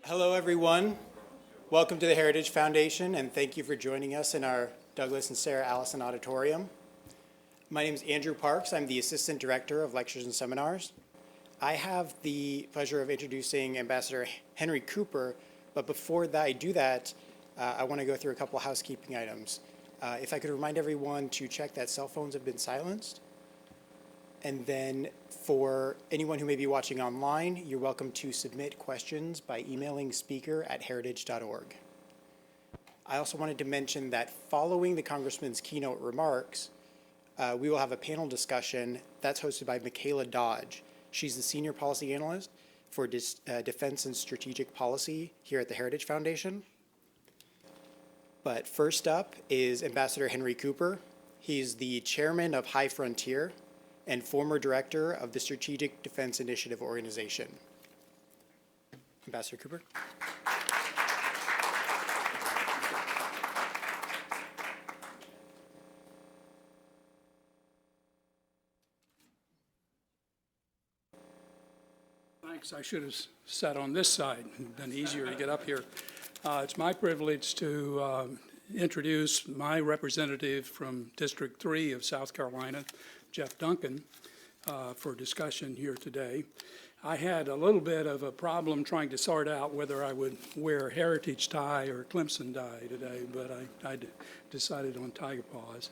Hello, everyone. Welcome to the Heritage Foundation, and thank you for joining us in our Douglas and Sarah Allison Auditorium. My name is Andrew Parks. I'm the Assistant Director of Lectures and Seminars. I have the pleasure of introducing Ambassador Henry Cooper, but before I do that, I want to go through a couple housekeeping items. If I could remind everyone to check that cell phones have been silenced. And then for anyone who may be watching online, you're welcome to submit questions by emailing speaker@heritage.org. I also wanted to mention that following the Congressman's keynote remarks, we will have a panel discussion that's hosted by Michaela Dodge. She's the Senior Policy Analyst for Defense and Strategic Policy here at the Heritage Foundation. But first up is Ambassador Henry Cooper. He's the Chairman of High Frontier and former Director of the Strategic Defense Initiative Organization. Ambassador Cooper. Thanks. I should have sat on this side. It would have been easier to get up here. It's my privilege to introduce my representative from District 3 of South Carolina, Jeff Duncan, for discussion here today. I had a little bit of a problem trying to sort out whether I would wear heritage tie or Clemson tie today, but I decided on tiger paws.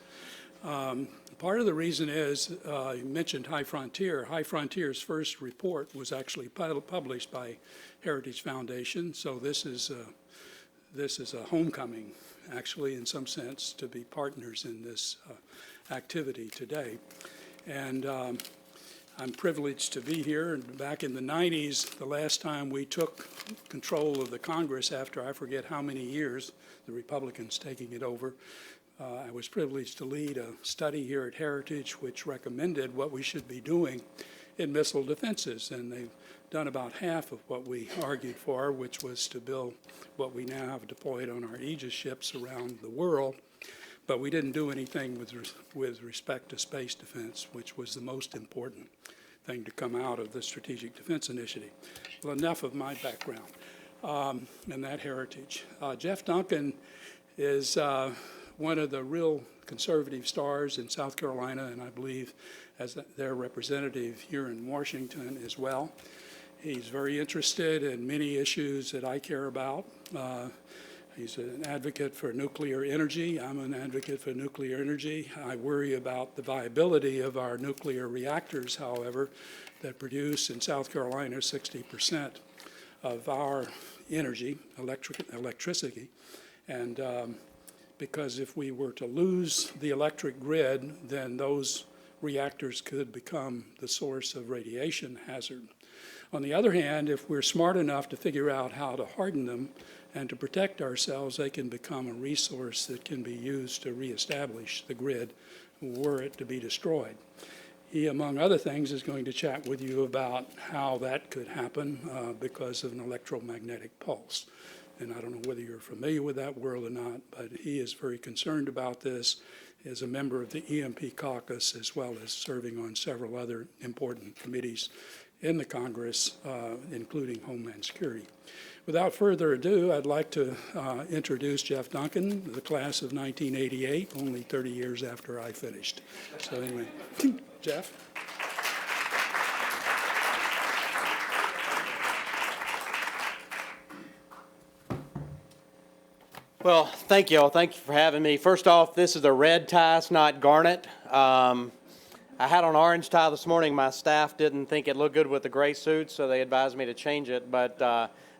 Part of the reason is, you mentioned High Frontier. High Frontier's first report was actually published by Heritage Foundation, so this is a homecoming, actually, in some sense, to be partners in this activity today. And I'm privileged to be here. And back in the 90s, the last time we took control of the Congress after I forget how many years, the Republicans taking it over, I was privileged to lead a study here at Heritage which recommended what we should be doing in missile defenses. And they've done about half of what we argued for, which was to build what we now have deployed on our Aegis ships around the world. But we didn't do anything with respect to space defense, which was the most important thing to come out of the Strategic Defense Initiative. Well, enough of my background and that heritage. Jeff Duncan is one of the real conservative stars in South Carolina, and I believe as their representative here in Washington as well. He's very interested in many issues that I care about. He's an advocate for nuclear energy. I'm an advocate for nuclear energy. I worry about the viability of our nuclear reactors, however, that produce in South Carolina 60% of our energy, electricity. And because if we were to lose the electric grid, then those reactors could become the source of radiation hazard. On the other hand, if we're smart enough to figure out how to harden them and to protect ourselves, they can become a resource that can be used to reestablish the grid were it to be destroyed. He, among other things, is going to chat with you about how that could happen because of an electromagnetic pulse. And I don't know whether you're familiar with that world or not, but he is very concerned about this as a member of the EMP caucus, as well as serving on several other important committees in the Congress, including Homeland Security. Without further ado, I'd like to introduce Jeff Duncan, the class of 1988, only 30 years after I finished. So anyway, Jeff. Well, thank you all. Thank you for having me. First off, this is a red tie, it's not garnet. I had on orange tie this morning. My staff didn't think it looked good with the gray suit, so they advised me to change it, but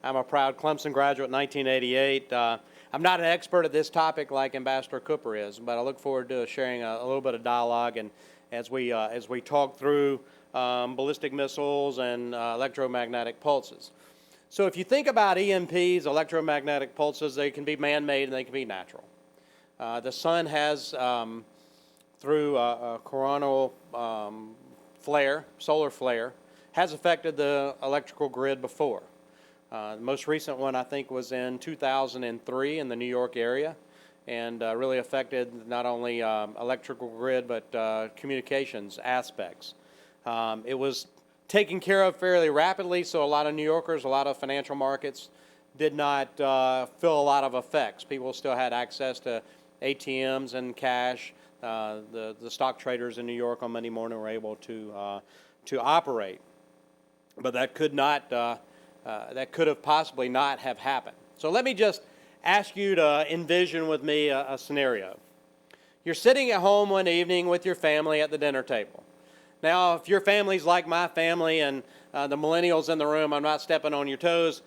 I'm a proud Clemson graduate in 1988. I'm not an expert at this topic like Ambassador Cooper is, but I look forward to sharing a little bit of dialogue and as we talk through ballistic missiles and electromagnetic pulses. So if you think about EMPs, electromagnetic pulses, they can be man-made and they can be natural. The sun has, through a coronal flare, solar flare, has affected the electrical grid before. The most recent one, I think, was in 2003 in the New York area, and really affected not only electrical grid, but communications aspects. It was taken care of fairly rapidly, so a lot of New Yorkers, a lot of financial markets did not feel a lot of effects. People still had access to ATMs and cash. The stock traders in New York on Monday morning were able to operate, but that could have possibly not have happened. So let me just ask you to envision with me a scenario. You're sitting at home one evening with your family at the dinner table. Now, if your family's like my family and the millennials in the room, I'm not stepping on your toes.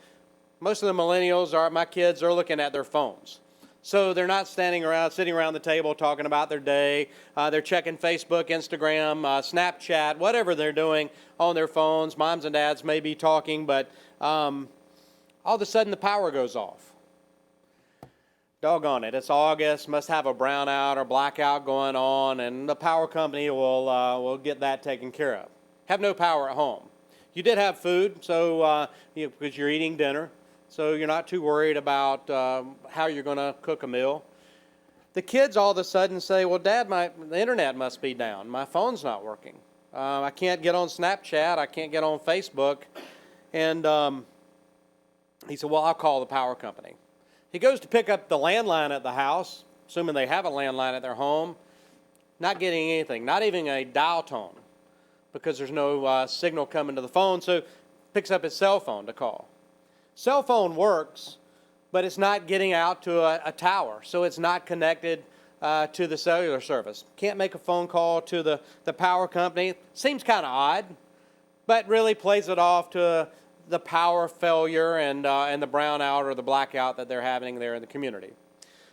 Most of the millennials, my kids, are looking at their phones. So they're not sitting around the table talking about their day. They're checking Facebook, Instagram, Snapchat, whatever they're doing on their phones. Moms and dads may be talking, but all of a sudden the power goes off. Doggone it, it's August, must have a brownout or blackout going on, and the power company will get that taken care of. Have no power at home. You did have food, so because you're eating dinner, so you're not too worried about how you're going to cook a meal. The kids all of a sudden say, well, Dad, the internet must be down. My phone's not working. I can't get on Snapchat. I can't get on Facebook. And he said, well, I'll call the power company. He goes to pick up the landline at the house, assuming they have a landline at their home, not getting anything, not even a dial tone, because there's no signal coming to the phone, so picks up his cell phone to call. Cell phone works, but it's not getting out to a tower, so it's not connected to the cellular service. Can't make a phone call to the power company. Seems kind of odd, but really plays it off to the power failure and the brownout or the blackout that they're having there in the community.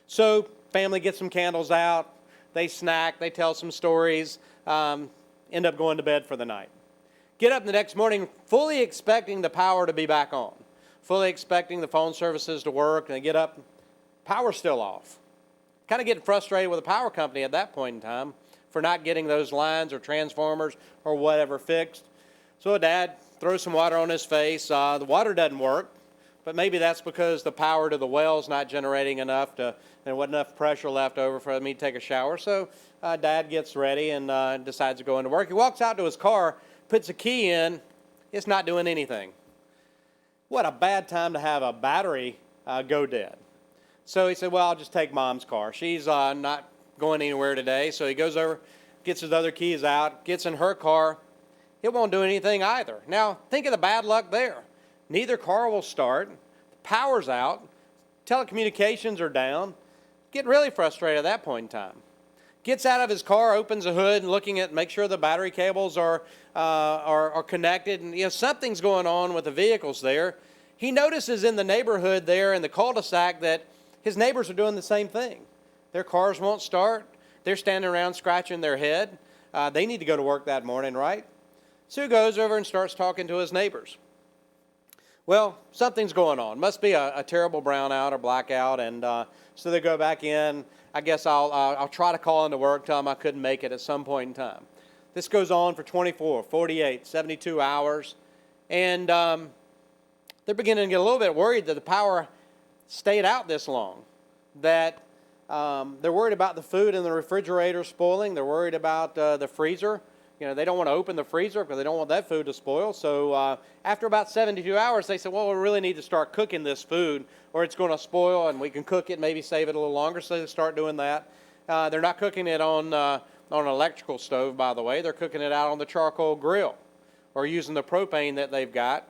So family gets some candles out, they snack, they tell some stories, end up going to bed for the night. Get up the next morning fully expecting the power to be back on, fully expecting the phone services to work, and they get up, power's still off. Kind of getting frustrated with the power company at that point in time for not getting those lines or transformers or whatever fixed. So Dad throws some water on his face. The water doesn't work, but maybe that's because the power to the well's not generating enough there wasn't enough pressure left over for me to take a shower. So Dad gets ready and decides to go into work. He walks out to his car, puts a key in. It's not doing anything. What a bad time to have a battery go dead. So he said, well, I'll just take Mom's car. She's not going anywhere today. So he goes over, gets his other keys out, gets in her car. It won't do anything either. Now, think of the bad luck there. Neither car will start. The power's out. Telecommunications are down. Getting really frustrated at that point in time. Gets out of his car, opens the hood, and looking at, make sure the battery cables are connected, and something's going on with the vehicles there. He notices in the neighborhood there in the cul-de-sac that his neighbors are doing the same thing. Their cars won't start. They're standing around scratching their head. They need to go to work that morning, right? So he goes over and starts talking to his neighbors. Well, something's going on. Must be a terrible brownout or blackout, and so they go back in. I guess I'll try to call into work, tell them I couldn't make it at some point in time. This goes on for 24, 48, 72 hours, and they're beginning to get a little bit worried that the power stayed out this long, that they're worried about the food in the refrigerator spoiling. They're worried about the freezer. They don't want to open the freezer because they don't want that food to spoil. So after about 72 hours, they said, well, we really need to start cooking this food or it's going to spoil, and we can cook it, maybe save it a little longer. So they start doing that. They're not cooking it on an electrical stove, by the way. They're cooking it out on the charcoal grill or using the propane that they've got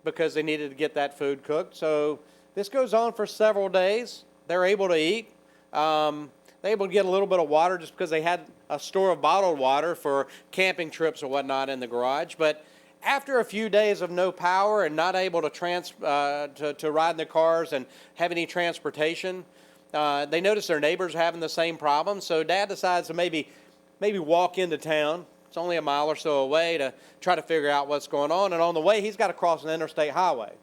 because they needed to get that food cooked. So this goes on for several days. They're able to eat. They're able to get a little bit of water just because they had a store of bottled water for camping trips or whatnot in the garage. But after a few days of no power and not able to ride in their cars and have any transportation, they notice their neighbors are having the same problem. So Dad decides to maybe walk into town. It's only a mile or so away to try to figure out what's going on. And on the way, he's got to cross an interstate highway.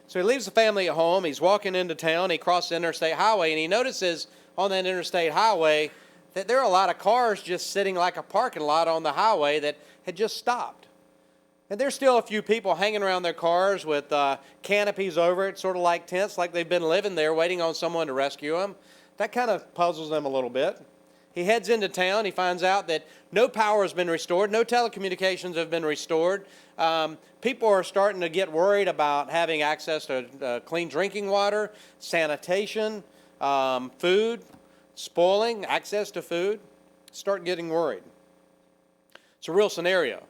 So he leaves the family at home. He's walking into town. He crosses the interstate highway, and he notices on that interstate highway that there are a lot of cars just sitting like a parking lot on the highway that had just stopped. And there's still a few people hanging around their cars with canopies over it, sort of like tents, like they've been living there waiting on someone to rescue them. That kind of puzzles them a little bit. he heads into town. He finds out that no power has been restored, no telecommunications have been restored. People are starting to get worried about having access to clean drinking water, sanitation, food, spoiling, access to food. Start getting worried. It's a real scenario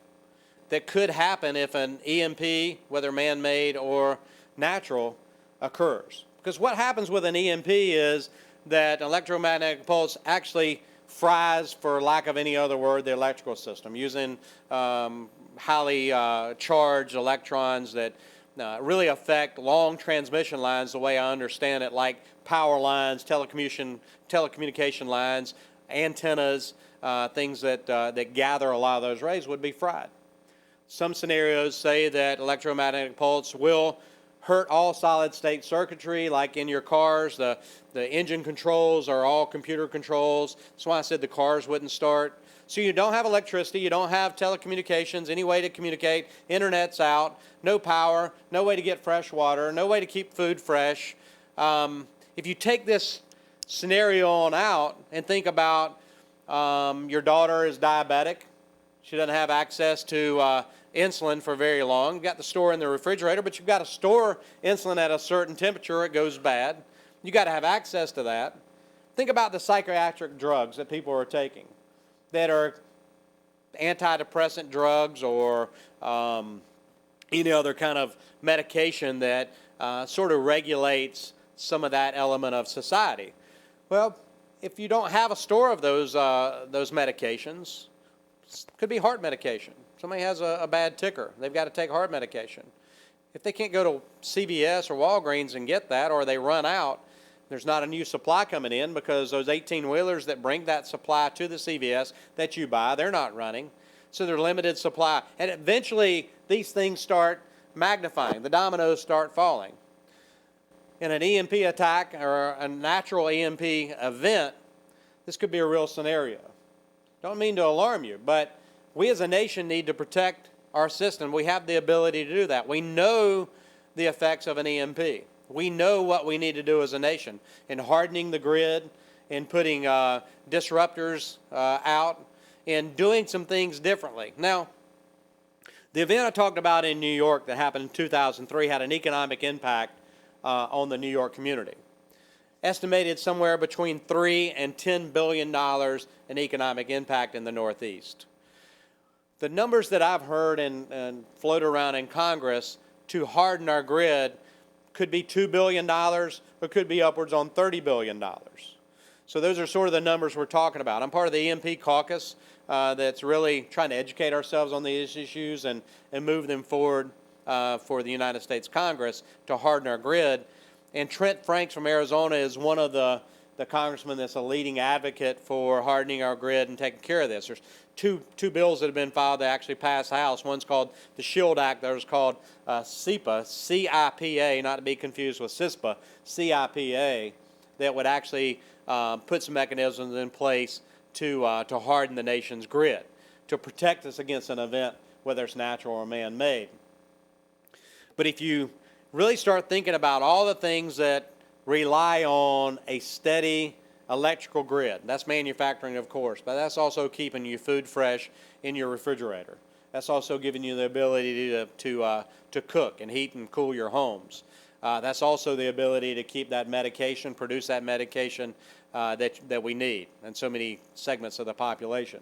that could happen if an EMP, whether man-made or natural, occurs. Because what happens with an EMP is that electromagnetic pulse actually fries, for lack of any other word, the electrical system using highly charged electrons that really affect long transmission lines the way I understand it, like power lines, telecommunication lines, antennas, things that gather a lot of those rays would be fried. Some scenarios say that electromagnetic pulse will hurt all solid-state circuitry, like in your cars. The engine controls are all computer controls. That's why I said the cars wouldn't start. So you don't have electricity, you don't have telecommunications, any way to communicate, internet's out, no power, no way to get fresh water, no way to keep food fresh. If you take this scenario on out and think about your daughter is diabetic, she doesn't have access to insulin for very long. You've got the store in the refrigerator, but you've got to store insulin at a certain temperature, it goes bad. You've got to have access to that. Think about the psychiatric drugs that people are taking that are antidepressant drugs or any other kind of medication that sort of regulates some of that element of society. Well, if you don't have a store of those medications, it could be heart medication. Somebody has a bad ticker. They've got to take heart medication. If they can't go to CVS or Walgreens and get that, or they run out, there's not a new supply coming in because those 18-wheelers that bring that supply to the CVS that you buy, they're not running. So they're limited supply. And eventually, these things start magnifying. The dominoes start falling. In an EMP attack or a natural EMP event, this could be a real scenario. Don't mean to alarm you, but we as a nation need to protect our system. We have the ability to do that. We know the effects of an EMP. We know what we need to do as a nation in hardening the grid, in putting disruptors out, in doing some things differently. Now, the event I talked about in New York that happened in 2003 had an economic impact on the New York community. Estimated somewhere between $3 and $10 billion in economic impact in the Northeast. The numbers that I've heard and float around in Congress to harden our grid could be $2 billion or could be upwards on $30 billion. So those are sort of the numbers we're talking about. I'm part of the EMP caucus that's really trying to educate ourselves on these issues and move them forward for the United States Congress to harden our grid. And Trent Franks from Arizona is one of the congressmen that's a leading advocate for hardening our grid and taking care of this. There's two bills that have been filed that actually passed the House. One's called the SHIELD Act. The other's called CIPA, C-I-P-A, not to be confused with CISPA, C-I-P-A, that would actually put some mechanisms in place to harden the nation's grid, to protect us against an event, whether it's natural or man-made. But if you really start thinking about all the things that rely on a steady electrical grid. That's manufacturing, of course, but that's also keeping your food fresh in your refrigerator. That's also giving you the ability to cook and heat and cool your homes. That's also the ability to keep that medication, produce that medication that we need in so many segments of the population.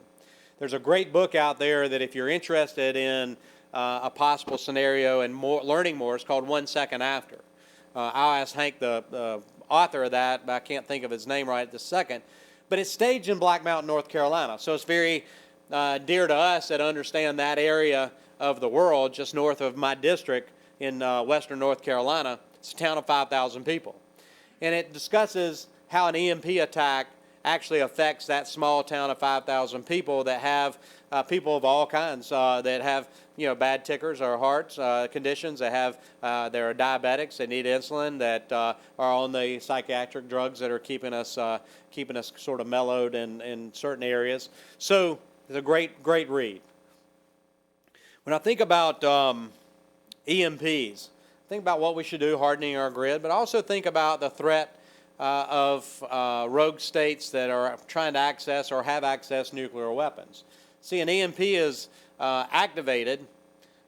There's a great book out there that if you're interested in a possible scenario and learning more, it's called 1 Second After. I'll ask Hank, the author of that, but I can't think of his name right this second. But it's staged in Black Mountain, North Carolina. So it's very dear to us that understand that area of the world, just north of my district in western North Carolina. It's a town of 5,000 people. And it discusses how an EMP attack actually affects that small town of 5,000 people that have people of all kinds that have bad tickers or hearts conditions, that have there are diabetics that need insulin, that are on the psychiatric drugs that are keeping us sort of mellowed in certain areas. So it's a great read. When I think about EMPs, think about what we should do hardening our grid, but also think about the threat of rogue states that are trying to access or have accessed nuclear weapons. See, an EMP is activated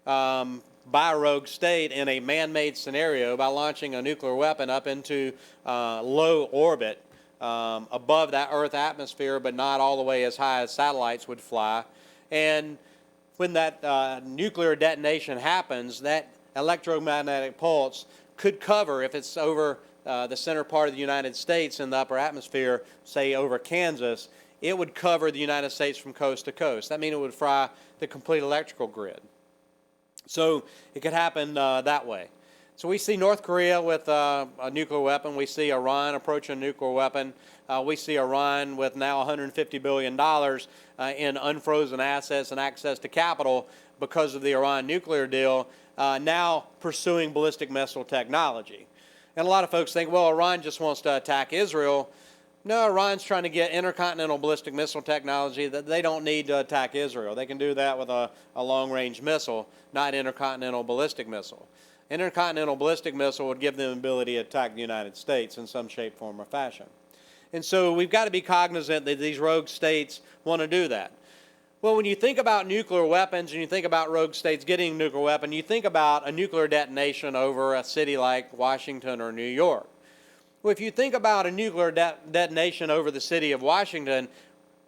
by a rogue state in a man-made scenario by launching a nuclear weapon up into low orbit above that Earth atmosphere, but not all the way as high as satellites would fly. And when that nuclear detonation happens, that electromagnetic pulse could cover, if it's over the center part of the United States in the upper atmosphere, say over Kansas, it would cover the United States from coast to coast. That means it would fry the complete electrical grid. So it could happen that way. So we see North Korea with a nuclear weapon. We see Iran approaching a nuclear weapon. We see Iran with now $150 billion in unfrozen assets and access to capital because of the Iran nuclear deal, now pursuing ballistic missile technology. And a lot of folks think, well, Iran just wants to attack Israel. No, Iran's trying to get intercontinental ballistic missile technology that they don't need to attack Israel. They can do that with a long-range missile, not intercontinental ballistic missile. Intercontinental ballistic missile would give them the ability to attack the United States in some shape, form, or fashion. And so we've got to be cognizant that these rogue states want to do that. Well, when you think about nuclear weapons and you think about rogue states getting a nuclear weapon, you think about a nuclear detonation over a city like Washington or New York. Well, if you think about a nuclear detonation over the city of Washington,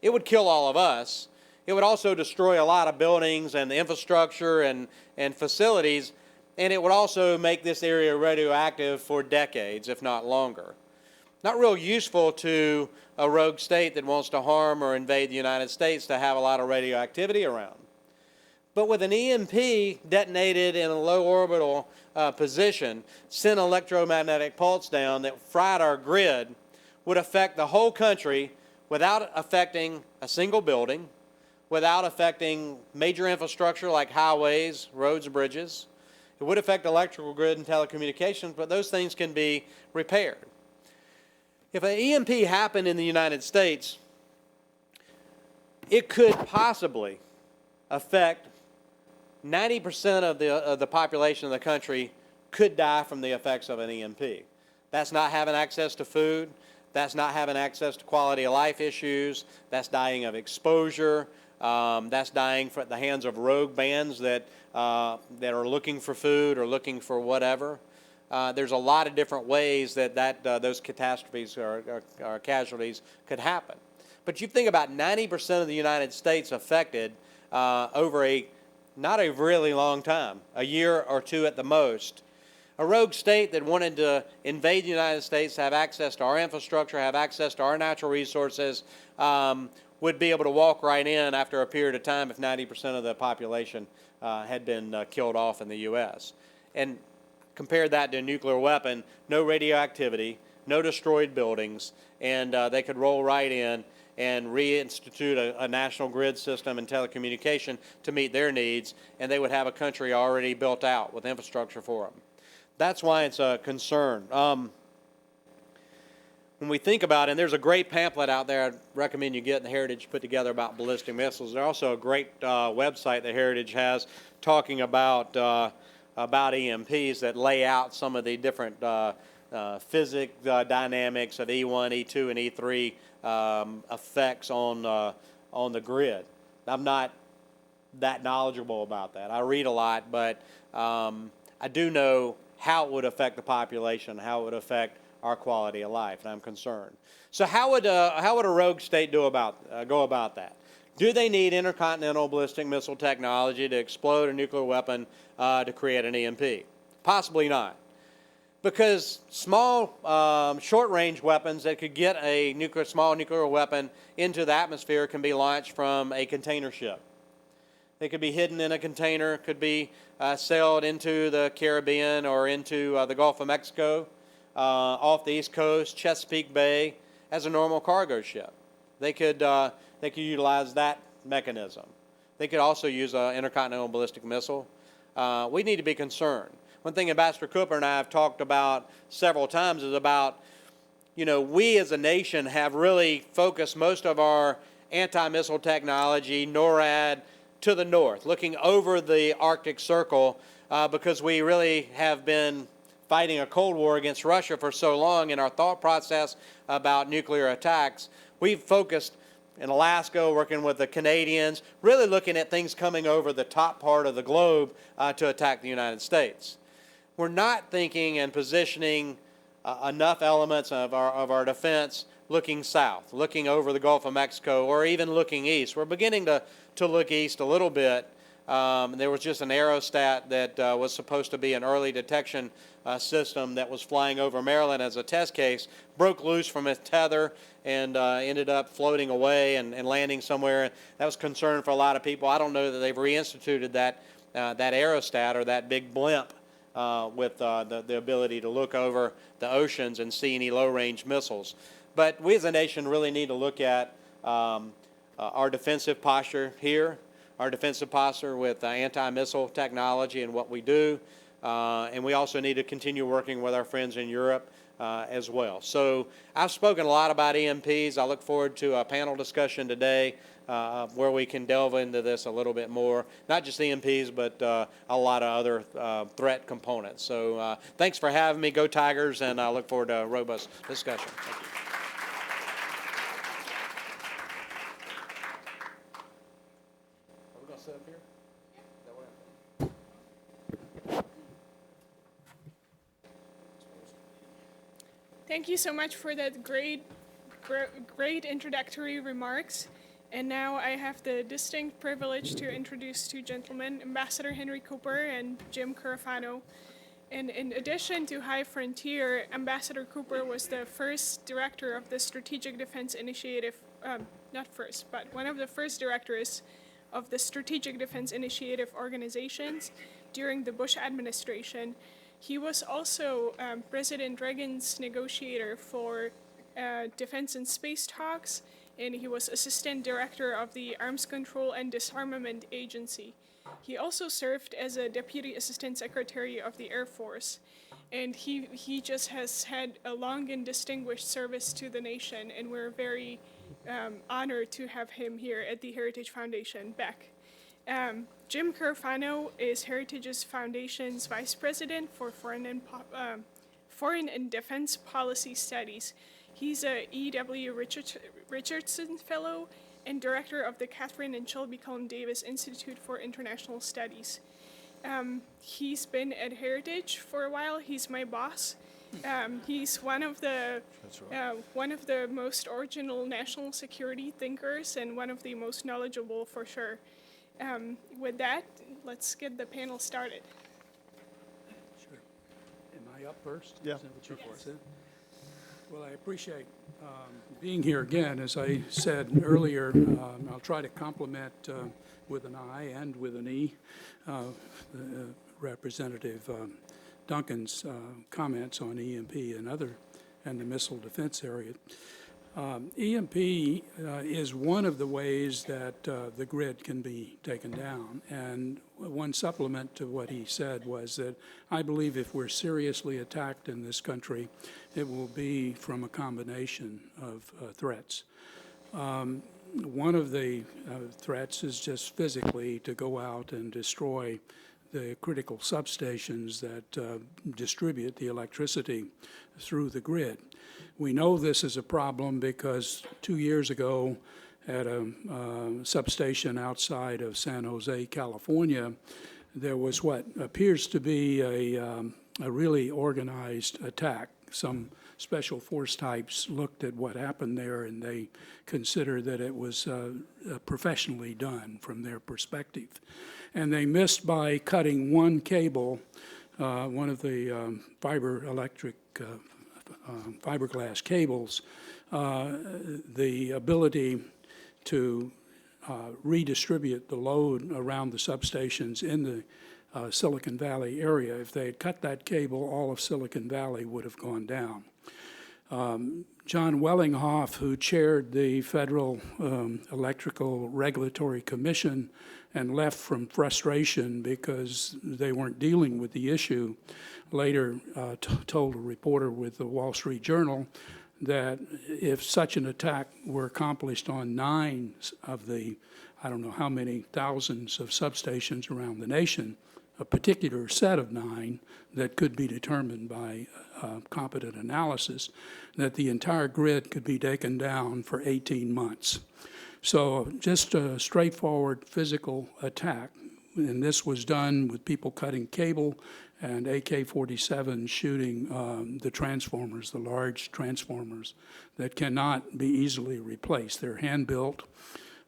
it would kill all of us. It would also destroy a lot of buildings and the infrastructure and facilities, and it would also make this area radioactive for decades, if not longer. Not real useful to a rogue state that wants to harm or invade the United States to have a lot of radioactivity around. But with an EMP detonated in a low orbital position, sent an electromagnetic pulse down that fried our grid, would affect the whole country without affecting a single building, without affecting major infrastructure like highways, roads, bridges. It would affect electrical grid and telecommunications, but those things can be repaired. If an EMP happened in the United States, it could possibly affect 90% of the population of the country could die from the effects of an EMP. That's not having access to food. That's not having access to quality of life issues. That's dying of exposure. That's dying at the hands of rogue bands that are looking for food or looking for whatever. There's a lot of different ways that those catastrophes or casualties could happen. But you think about 90% of the United States affected over not a really long time, a year or two at the most. A rogue state that wanted to invade the United States, have access to our infrastructure, have access to our natural resources, would be able to walk right in after a period of time if 90% of the population had been killed off in the U.S. And compare that to a nuclear weapon, no radioactivity, no destroyed buildings, and they could roll right in and reinstitute a national grid system and telecommunication to meet their needs, and they would have a country already built out with infrastructure for them. That's why it's a concern. When we think about it, and there's a great pamphlet out there I'd recommend you get, the Heritage put together about ballistic missiles. There's also a great website that Heritage has talking about EMPs that lay out some of the different physics dynamics of E1, E2, and E3 effects on the grid. I'm not that knowledgeable about that. I read a lot, but I do know how it would affect the population, how it would affect our quality of life, and I'm concerned. So how would a rogue state go about that? Do they need intercontinental ballistic missile technology to explode a nuclear weapon to create an EMP? Possibly not. Because small, short-range weapons that could get a small nuclear weapon into the atmosphere can be launched from a container ship. They could be hidden in a container, could be sailed into the Caribbean or into the Gulf of Mexico, off the East Coast, Chesapeake Bay, as a normal cargo ship. They could utilize that mechanism. They could also use an intercontinental ballistic missile. We need to be concerned. One thing Ambassador Cooper and I have talked about several times is about, we as a nation have really focused most of our anti-missile technology, NORAD, to the north, looking over the Arctic Circle, because we really have been fighting a Cold War against Russia for so long in our thought process about nuclear attacks, we've focused in Alaska, working with the Canadians, really looking at things coming over the top part of the globe to attack the United States. We're not thinking and positioning enough elements of our defense looking south, looking over the Gulf of Mexico, or even looking east. We're beginning to look east a little bit. There was just an aerostat that was supposed to be an early detection system that was flying over Maryland as a test case, broke loose from its tether and ended up floating away and landing somewhere. That was concern for a lot of people. I don't know that they've reinstituted that aerostat or that big blimp with the ability to look over the oceans and see any low-range missiles. But we as a nation really need to look at our defensive posture here, our defensive posture with anti-missile technology and what we do, and we also need to continue working with our friends in Europe as well. So I've spoken a lot about EMPs. I look forward to a panel discussion today where we can delve into this a little bit more, not just EMPs, but a lot of other threat components. So thanks for having me. Go Tigers, and I look forward to a robust discussion. Thank you. Are we going to sit up here? Is that what I'm Thank you so much for that great introductory remarks. And now I have the distinct privilege to introduce two gentlemen, Ambassador Henry Cooper and Jim Carafano. And in addition to High Frontier, Ambassador Cooper was the first director of the Strategic Defense Initiative, not first, but one of the first directors of the Strategic Defense Initiative organizations during the Bush administration. He was also President Reagan's negotiator for defense and space talks, and he was assistant director of the Arms Control and Disarmament Agency. He also served as a deputy assistant secretary of the Air Force, and he just has had a long and distinguished service to the nation, and we're very honored to have him here at the Heritage Foundation back. Jim Carafano is Heritage's Foundation's Vice President for Foreign and Defense Policy Studies. He's a E.W. Richardson Fellow and Director of the Catherine and Shelby Cullum Davis Institute for International Studies. He's been at Heritage for a while. He's my boss. He's one of the most original national security thinkers and one of the most knowledgeable for sure. With that, let's get the panel started. Sure. Am I up first? Yeah. Is that what you said? Well, I appreciate being here again. As I said earlier, I'll try to complement with an I and with an E Representative Duncan's comments on EMP and the missile defense area. EMP is one of the ways that the grid can be taken down. And one supplement to what he said was that I believe if we're seriously attacked in this country, it will be from a combination of threats. One of the threats is just physically to go out and destroy the critical substations that distribute the electricity through the grid. We know this is a problem because 2 years ago at a substation outside of San Jose, California, there was what appears to be a really organized attack. Some special force types looked at what happened there and they considered that it was professionally done from their perspective. And they missed by cutting one cable, one of the fiberglass cables, the ability to redistribute the load around the substations in the Silicon Valley area. If they had cut that cable, all of Silicon Valley would have gone down. John Wellinghoff, who chaired the Federal Electrical Regulatory Commission and left from frustration because they weren't dealing with the issue, later told a reporter with the Wall Street Journal that if such an attack were accomplished on 9 of the, I don't know how many thousands of substations around the nation, a particular set of 9 that could be determined by competent analysis, that the entire grid could be taken down for 18 months. So just a straightforward physical attack, and this was done with people cutting cable and AK-47 shooting the transformers, the large transformers that cannot be easily replaced. They're hand-built,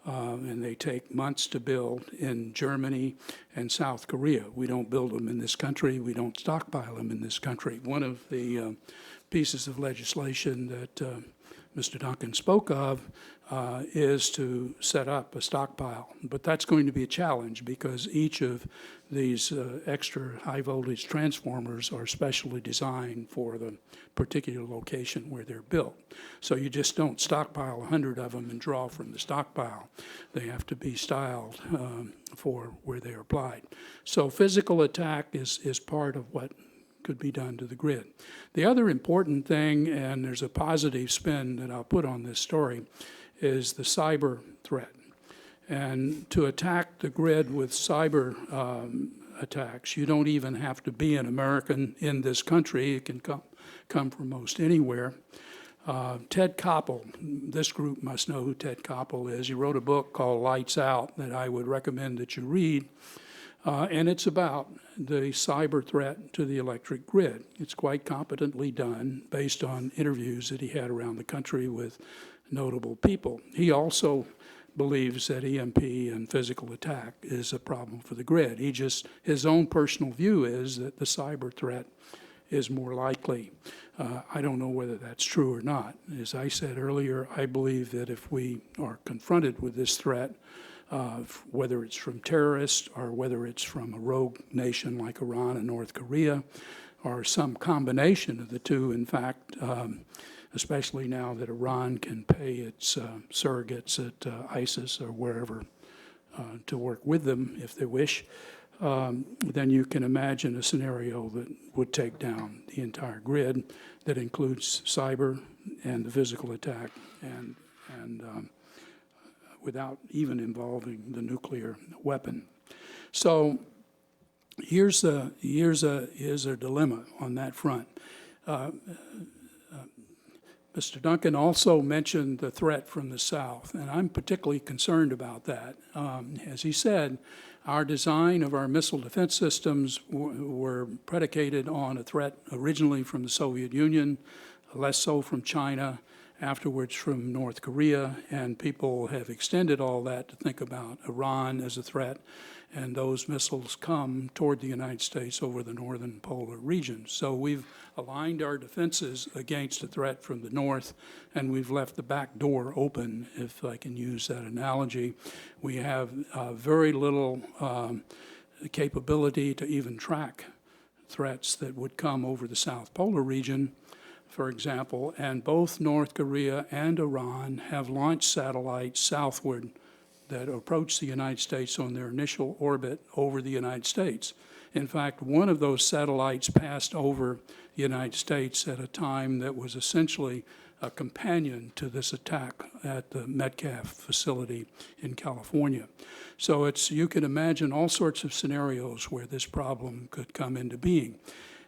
and they take months to build in Germany and South Korea. We don't build them in this country. We don't stockpile them in this country. One of the pieces of legislation that Mr. Duncan spoke of is to set up a stockpile. But that's going to be a challenge because each of these extra high voltage transformers are specially designed for the particular location where they're built. So you just don't stockpile 100 of them and draw from the stockpile. They have to be styled for where they're applied. So physical attack is part of what could be done to the grid. The other important thing, and there's a positive spin that I'll put on this story, is the cyber threat. And to attack the grid with cyber attacks, you don't even have to be an American in this country. It can come from most anywhere. Ted Koppel, this group must know who Ted Koppel is. He wrote a book called Lights Out that I would recommend that you read. And it's about the cyber threat to the electric grid. It's quite competently done based on interviews that he had around the country with notable people. He also believes that EMP and physical attack is a problem for the grid. His own personal view is that the cyber threat is more likely. I don't know whether that's true or not. As I said earlier, I believe that if we are confronted with this threat, whether it's from terrorists or whether it's from a rogue nation like Iran and North Korea, or some combination of the two, in fact, especially now that Iran can pay its surrogates at ISIS or wherever to work with them if they wish, then you can imagine a scenario that would take down the entire grid that includes cyber and the physical attack and without even involving the nuclear weapon. So here's a dilemma on that front. Mr. Duncan also mentioned the threat from the south, and I'm particularly concerned about that. As he said, our design of our missile defense systems were predicated on a threat originally from the Soviet Union, less so from China, afterwards from North Korea, and people have extended all that to think about Iran as a threat, and those missiles come toward the United States over the northern polar region. So we've aligned our defenses against a threat from the north, and we've left the back door open, if I can use that analogy. We have very little capability to even track threats that would come over the south polar region, for example, and both North Korea and Iran have launched satellites southward that approach the United States on their initial orbit over the United States. In fact, one of those satellites passed over the United States at a time that was essentially a companion to this attack at the Metcalf facility in California. So you can imagine all sorts of scenarios where this problem could come into being.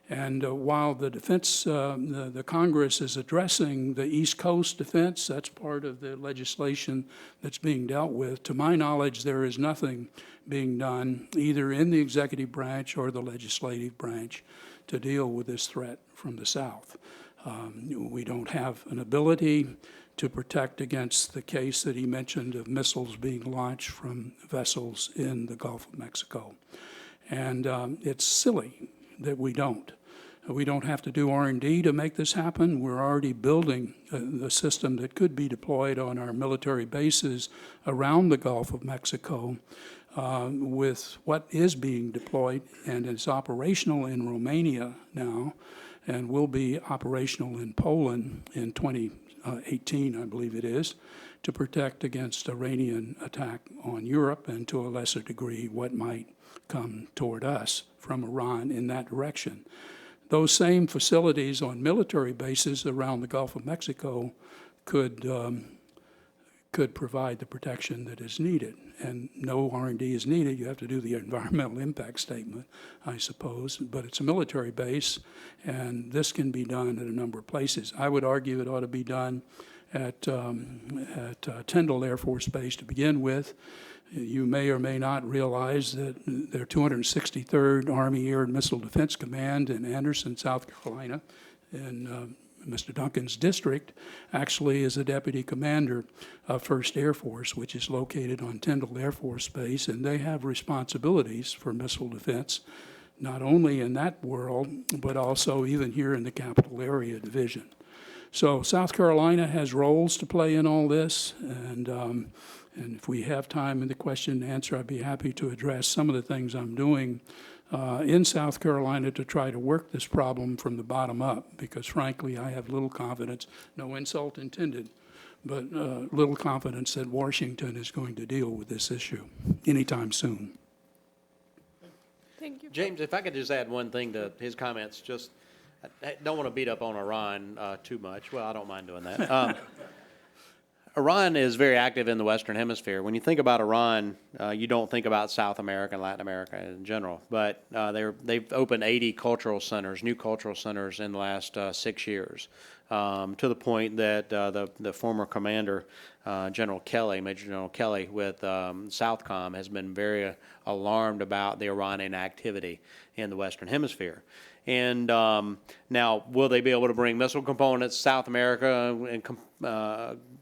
And while the defense, the Congress is addressing the East Coast defense, that's part of the legislation that's being dealt with. To my knowledge, there is nothing being done either in the executive branch or the legislative branch to deal with this threat from the south. We don't have an ability to protect against the case that he mentioned of missiles being launched from vessels in the Gulf of Mexico. And it's silly that we don't. We don't have to do R&D to make this happen. We're already building a system that could be deployed on our military bases around the Gulf of Mexico with what is being deployed and is operational in Romania now and will be operational in Poland in 2018, I believe it is, to protect against Iranian attack on Europe and to a lesser degree what might come toward us from Iran in that direction. Those same facilities on military bases around the Gulf of Mexico could could provide the protection that is needed. And no R&D is needed. You have to do the environmental impact statement, I suppose, but it's a military base, and this can be done at a number of places. I would argue it ought to be done at Tyndall Air Force Base to begin with. You may or may not realize that their 263rd Army Air and Missile Defense Command in Anderson, South Carolina, in Mr. Duncan's district, actually is a deputy commander of 1st Air Force, which is located on Tyndall Air Force Base, and they have responsibilities for missile defense, not only in that world, but also even here in the Capital Area Division. So South Carolina has roles to play in all this, and if we have time in the question and answer, I'd be happy to address some of the things I'm doing in South Carolina to try to work this problem from the bottom up, because frankly, I have little confidence, no insult intended, but little confidence that Washington is going to deal with this issue anytime soon. Thank you. James, if I could just add one thing to his comments, just, I don't want to beat up on Iran too much. Well, I don't mind doing that. Iran is very active in the Western Hemisphere. When you think about Iran, you don't think about South America and Latin America in general, but they've opened 80 cultural centers, new cultural centers in the last 6 years, to the point that the former commander, General Kelly, Major General Kelly with Southcom, has been very alarmed about the Iranian activity in the Western Hemisphere. And now, will they be able to bring missile components to South America and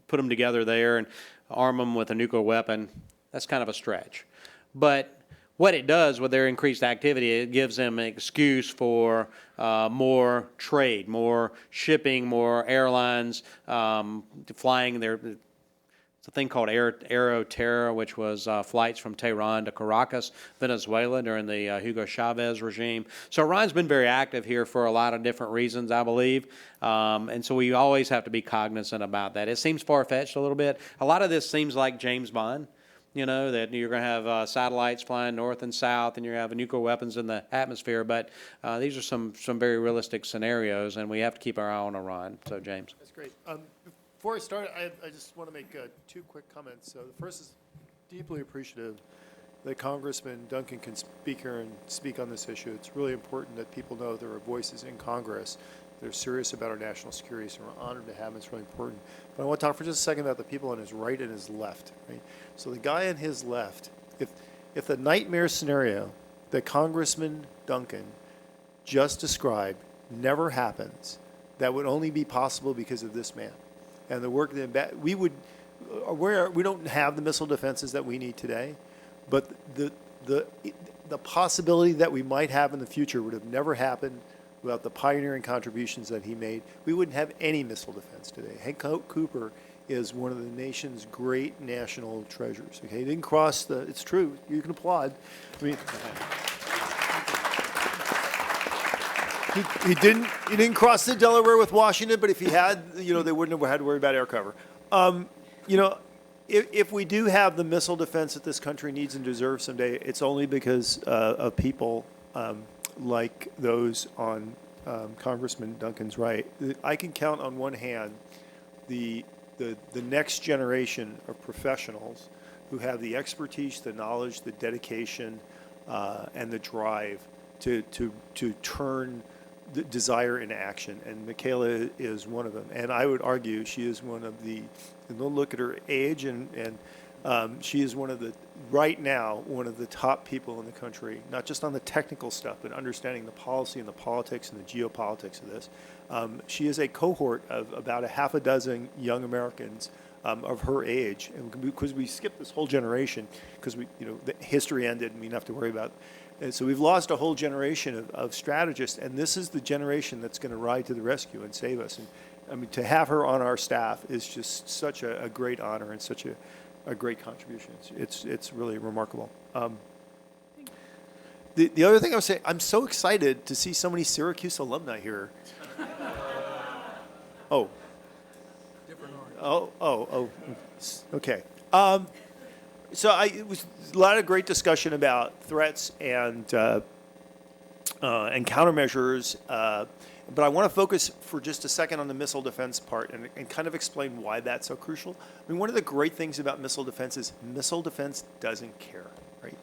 put them together there and arm them with a nuclear weapon? That's kind of a stretch. But what it does with their increased activity, it gives them an excuse for more trade, more shipping, more airlines flying their. It's a thing called Aeroterra, which was flights from Tehran to Caracas, Venezuela, during the Hugo Chavez regime. So Iran's been very active here for a lot of different reasons, I believe. And so we always have to be cognizant about that. It seems far-fetched a little bit. A lot of this seems like James Bond, you know, that you're going to have satellites flying north and south, and you're going to have nuclear weapons in the atmosphere. But these are some very realistic scenarios, and we have to keep our eye on Iran. So, James. That's great. Before I start, I just want to make 2 quick comments. So the first is deeply appreciative that Congressman Duncan can speak here and speak on this issue. It's really important that people know there are voices in Congress that are serious about our national security, so we're honored to have him. It's really important. But I want to talk for just a second about the people on his right and his left. Right? So the guy on his left, if the nightmare scenario that Congressman Duncan just described never happens, that would only be possible because of this man. And the work that we don't have the missile defenses that we need today, but the possibility that we might have in the future would have never happened without the pioneering contributions that he made. We wouldn't have any missile defense today. Hank Cooper is one of the nation's great national treasures. Okay, he didn't cross the. It's true. You can applaud. I mean. He didn't cross the Delaware with Washington, but if he had, you know, they wouldn't have had to worry about air cover. You know, if we do have the missile defense that this country needs and deserves someday, it's only because of people like those on Congressman Duncan's right. I can count on one hand the next generation of professionals who have the expertise, the knowledge, the dedication, and the drive to turn the desire into action, and Michaela is one of them. And I would argue she is one of the, and don't look at her age, and she is one of the, right now, one of the top people in the country, not just on the technical stuff, but understanding the policy and the politics and the geopolitics of this. She is a cohort of about a half a dozen young Americans of her age, and because we skipped this whole generation, because the history ended and we didn't have to worry about. And so we've lost a whole generation of strategists, and this is the generation that's going to ride to the rescue and save us. And I mean, to have her on our staff is just such a great honor and such a great contribution. It's really remarkable. The other thing I would say, I'm so excited to see so many Syracuse alumni here. Oh. Oh. Okay. So it was a lot of great discussion about threats and and countermeasures. But I want to focus for just a second on the missile defense part and kind of explain why that's so crucial. I mean, one of the great things about missile defense is missile defense doesn't care, right?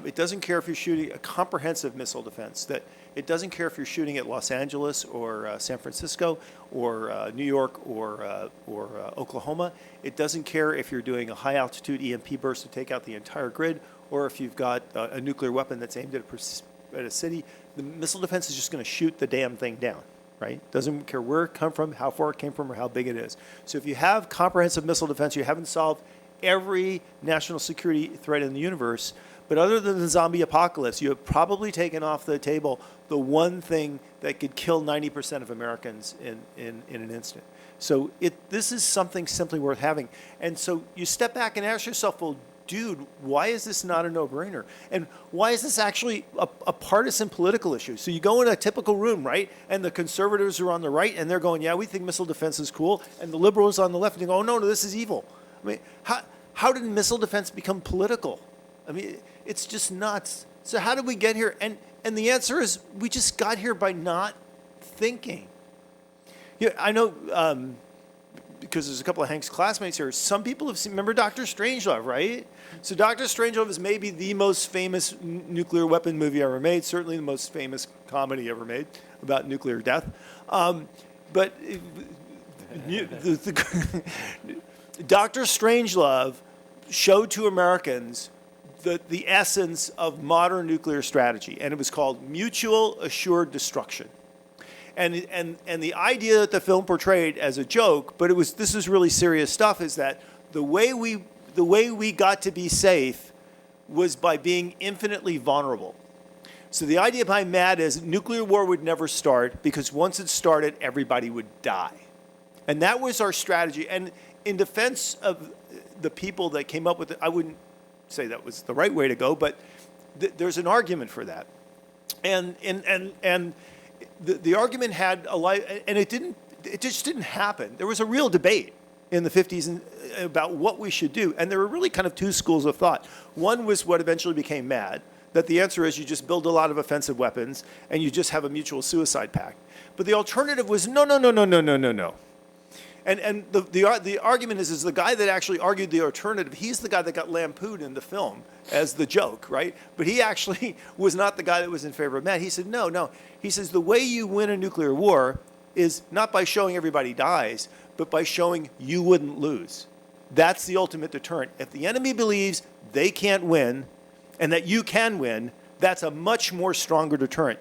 It doesn't care if you're shooting a comprehensive missile defense, that it doesn't care if you're shooting at Los Angeles or San Francisco or New York or Oklahoma. It doesn't care if you're doing a high altitude EMP burst to take out the entire grid, or if you've got a nuclear weapon that's aimed at a city. The missile defense is just going to shoot the damn thing down, right? Doesn't care where it come from, how far it came from, or how big it is. So if you have comprehensive missile defense, you haven't solved every national security threat in the universe. But other than the zombie apocalypse, you have probably taken off the table the one thing that could kill 90% of Americans in an instant. So this is something simply worth having. And so you step back and ask yourself, well, dude, why is this not a no-brainer? And why is this actually a partisan political issue? So you go in a typical room, right? And the conservatives are on the right, and they're going, yeah, we think missile defense is cool. And the liberals on the left, and they go, oh, no, this is evil. I mean, how did missile defense become political? I mean, it's just nuts. So how did we get here? And the answer is we just got here by not thinking. Yeah, I know, because there's a couple of Hank's classmates here, some people have seen, remember Dr. Strangelove, right? So Dr. Strangelove is maybe the most famous nuclear weapon movie ever made, certainly the most famous comedy ever made about nuclear death. But Dr. Strangelove showed to Americans the essence of modern nuclear strategy, and it was called mutual assured destruction. And the idea that the film portrayed as a joke, but this is really serious stuff, is that the way we got to be safe was by being infinitely vulnerable. So the idea behind MAD is nuclear war would never start because once it started, everybody would die. And that was our strategy. And in defense of the people that came up with it, I wouldn't say that was the right way to go, but there's an argument for that. And the argument had a life, and it just didn't happen. There was a real debate in the 50s about what we should do. And there were really kind of two schools of thought. One was what eventually became MAD, that the answer is you just build a lot of offensive weapons and you just have a mutual suicide pact. But the alternative was no. And the argument is the guy that actually argued the alternative, he's the guy that got lampooned in the film as the joke, right? But he actually was not the guy that was in favor of MAD. He said, no. He says the way you win a nuclear war is not by showing everybody dies, but by showing you wouldn't lose. That's the ultimate deterrent. If the enemy believes they can't win and that you can win, that's a much more stronger deterrent.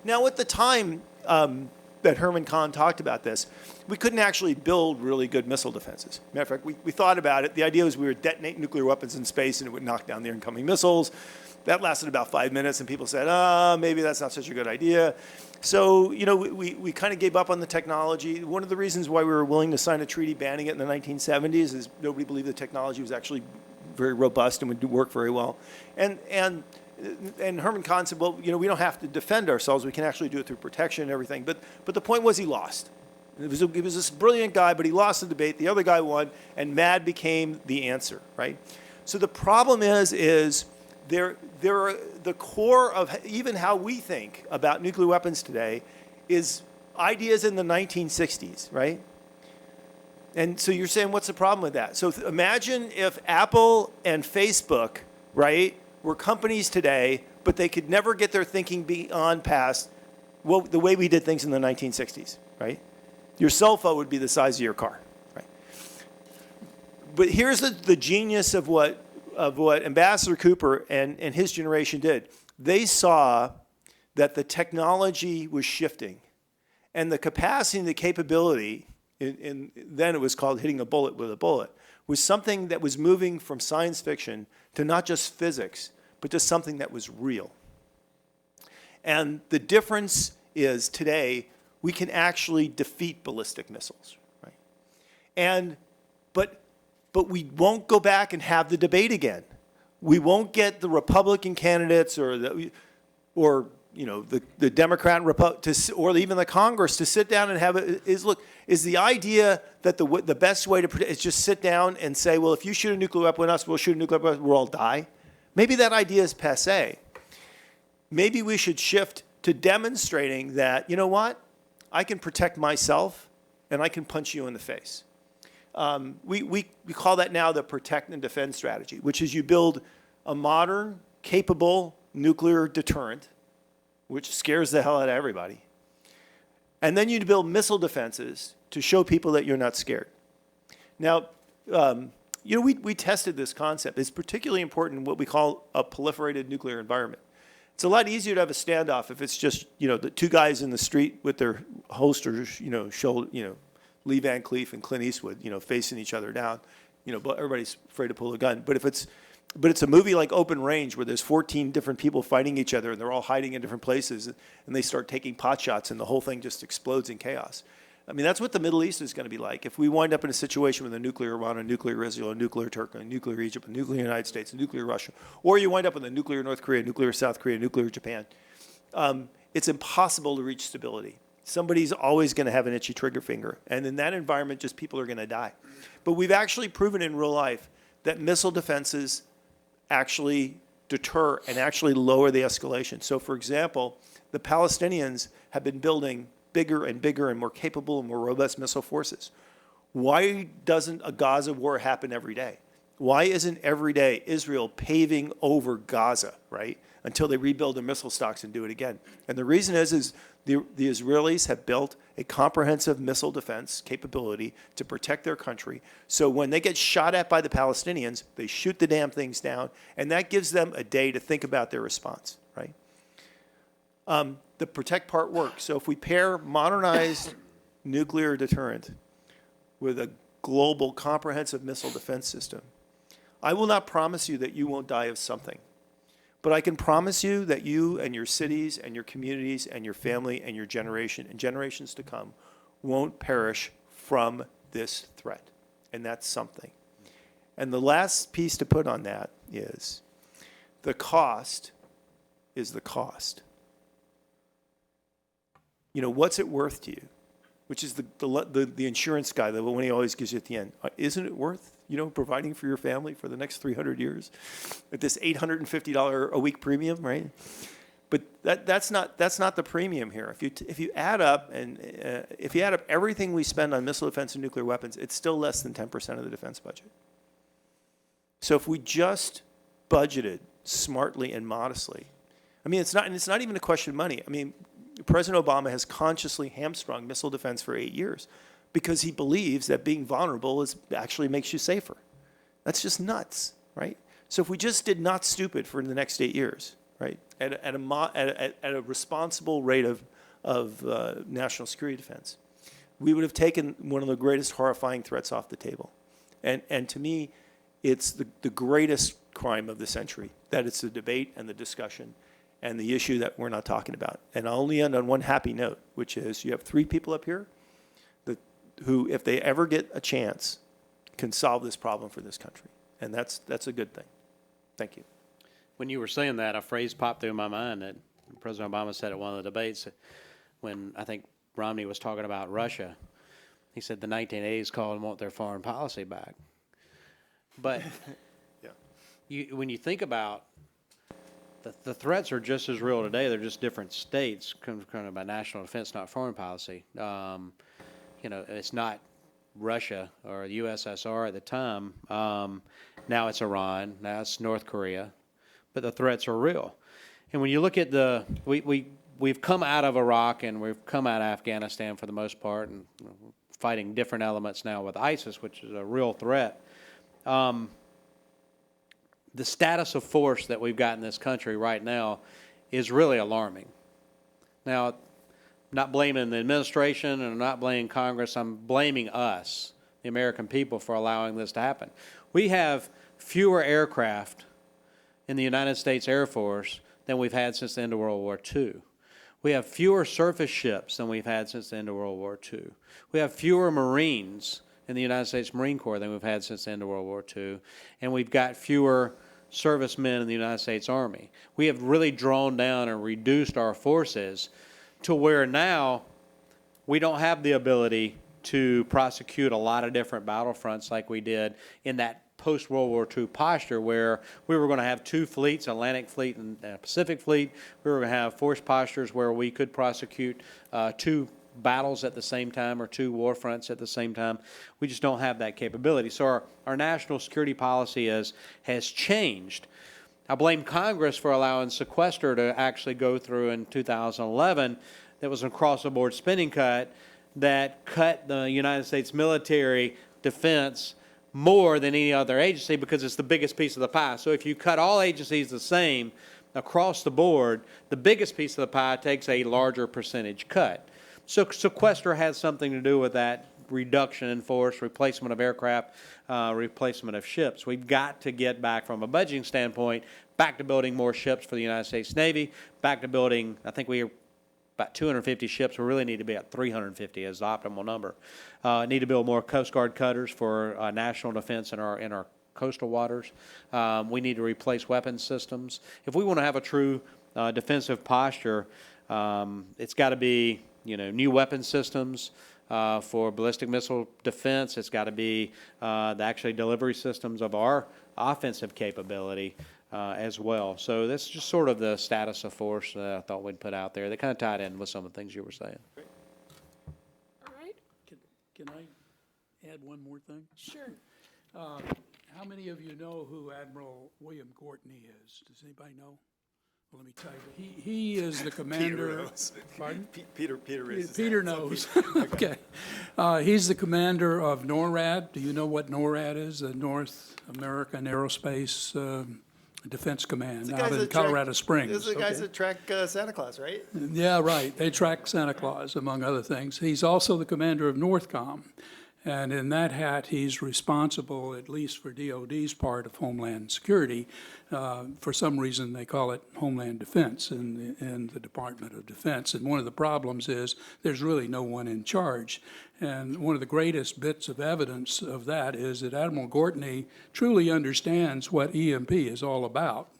Now, at the time that Herman Kahn talked about this, we couldn't actually build really good missile defenses. Matter of fact, we thought about it. The idea was we would detonate nuclear weapons in space and it would knock down the incoming missiles. That lasted about 5 minutes, and people said, maybe that's not such a good idea. So, we kind of gave up on the technology. One of the reasons why we were willing to sign a treaty banning it in the 1970s is nobody believed the technology was actually very robust and would work very well. And Herman Kahn said, well, we don't have to defend ourselves. We can actually do it through protection and everything. But the point was he lost. He was this brilliant guy, but he lost the debate. The other guy won, and MAD became the answer, right? So the problem is there are the core of even how we think about nuclear weapons today is ideas in the 1960s, right? And so you're saying, what's the problem with that? So imagine if Apple and Facebook, right, were companies today, but they could never get their thinking beyond past the way we did things in the 1960s, right? Your cell phone would be the size of your car, right? But here's the genius of what Ambassador Cooper and his generation did. They saw that the technology was shifting, and the capacity and the capability, then it was called hitting a bullet with a bullet, was something that was moving from science fiction to not just physics, but to something that was real. And the difference is today we can actually defeat ballistic missiles, right? But we won't go back and have the debate again. We won't get the Republican candidates or the Democrat or even the Congress to sit down and have it. Is the idea that the best way to protect is just sit down and say, well, if you shoot a nuclear weapon at us, we'll shoot a nuclear weapon, we'll all die? Maybe that idea is passé. Maybe we should shift to demonstrating that, you know what, I can protect myself and I can punch you in the face. We call that now the protect and defend strategy, which is you build a modern, capable nuclear deterrent, which scares the hell out of everybody. And then you build missile defenses to show people that you're not scared. Now, we tested this concept. It's particularly important in what we call a proliferated nuclear environment. It's a lot easier to have a standoff if it's just, the two guys in the street with their holsters, Lee Van Cleef and Clint Eastwood, facing each other down. But everybody's afraid to pull a gun. But it's a movie like Open Range where there's 14 different people fighting each other and they're all hiding in different places and they start taking pot shots and the whole thing just explodes in chaos. I mean, that's what the Middle East is going to be like. If we wind up in a situation with a nuclear Iran, a nuclear Israel, a nuclear Turkey, a nuclear Egypt, a nuclear United States, a nuclear Russia, or you wind up with a nuclear North Korea, nuclear South Korea, nuclear Japan, it's impossible to reach stability. Somebody's always going to have an itchy trigger finger. And in that environment, just people are going to die. But we've actually proven in real life that missile defenses actually deter and actually lower the escalation. So, for example, the Palestinians have been building bigger and bigger and more capable and more robust missile forces. Why doesn't a Gaza war happen every day? Why isn't every day Israel paving over Gaza, right, until they rebuild their missile stocks and do it again? And the reason is the Israelis have built a comprehensive missile defense capability to protect their country. So when they get shot at by the Palestinians, they shoot the damn things down, and that gives them a day to think about their response, right? The protect part works. So if we pair modernized nuclear deterrent with a global comprehensive missile defense system, I will not promise you that you won't die of something. But I can promise you that you and your cities and your communities and your family and your generation and generations to come won't perish from this threat. And that's something. And the last piece to put on that is the cost is the cost. What's it worth to you? Which is the insurance guy, the one he always gives you at the end. Isn't it worth, providing for your family for the next 300 years at this $850 a week premium, right? But that's not the premium here. If you add up everything we spend on missile defense and nuclear weapons, it's still less than 10% of the defense budget. So if we just budgeted smartly and modestly, it's not even a question of money. President Obama has consciously hamstrung missile defense for 8 years because he believes that being vulnerable actually makes you safer. That's just nuts, right? So if we just did not stupid for the next 8 years, right, at a responsible rate of national security defense, we would have taken one of the greatest horrifying threats off the table. And to me, it's the greatest crime of the century, that it's the debate and the discussion and the issue that we're not talking about. And I'll only end on one happy note, which is you have 3 people up here who, if they ever get a chance, can solve this problem for this country. And that's a good thing. Thank you. When you were saying that, a phrase popped through my mind that President Obama said at one of the debates when I think Romney was talking about Russia. He said the 1980s called and want their foreign policy back. But yeah. When you think about the threats are just as real today. They're just different states, kind of by national defense, not foreign policy. It's not Russia or the USSR at the time. Now it's Iran. Now it's North Korea. But the threats are real. And when you look at we've come out of Iraq and we've come out of Afghanistan for the most part, and fighting different elements now with ISIS, which is a real threat. The status of force that we've got in this country right now is really alarming. Now, I'm not blaming the administration and I'm not blaming Congress. I'm blaming us, the American people, for allowing this to happen. We have fewer aircraft in the United States Air Force than we've had since the end of World War II. We have fewer surface ships than we've had since the end of World War II. We have fewer Marines in the United States Marine Corps than we've had since the end of World War II. And we've got fewer servicemen in the United States Army. We have really drawn down and reduced our forces to where now we don't have the ability to prosecute a lot of different battlefronts like we did in that post-World War II posture where we were going to have two fleets, Atlantic Fleet and Pacific Fleet. We were going to have force postures where we could prosecute two battles at the same time or two war fronts at the same time. We just don't have that capability. So our national security policy has changed. I blame Congress for allowing sequester to actually go through in 2011. That was an across-the-board spending cut that cut the United States military defense more than any other agency because it's the biggest piece of the pie. So if you cut all agencies the same across the board, the biggest piece of the pie takes a larger percentage cut. So sequester has something to do with that reduction in force, replacement of aircraft, replacement of ships. We've got to get back from a budgeting standpoint, back to building more ships for the United States Navy, back to building, I think we're about 250 ships. We really need to be at 350 as the optimal number. Need to build more Coast Guard cutters for national defense in our coastal waters. We need to replace weapons systems. If we want to have a true defensive posture, it's got to be, new weapon systems for ballistic missile defense. It's got to be the actually delivery systems of our offensive capability as well. So that's just sort of the status of force that I thought we'd put out there. That kind of tied in with some of the things you were saying. All right? Can I add one more thing? Sure. How many of you know who Admiral William Gortney is? Does anybody know? Well, let me tell you. He is the commander. knows. Pardon? Peter raises his Peter hand. knows. Okay. He's the commander of NORAD. Do you know what NORAD is? The North American Aerospace Defense Command out in Colorado Springs. Those are the guys Okay. that track Santa Claus, right? Yeah, right. They track Santa Claus, among other things. He's also the commander of NORTHCOM. And in that hat, he's responsible, at least for DOD's part of Homeland Security. For some reason, they call it Homeland Defense in the Department of Defense. And one of the problems is there's really no one in charge. And one of the greatest bits of evidence of that is that Admiral Gortney truly understands what EMP is all about.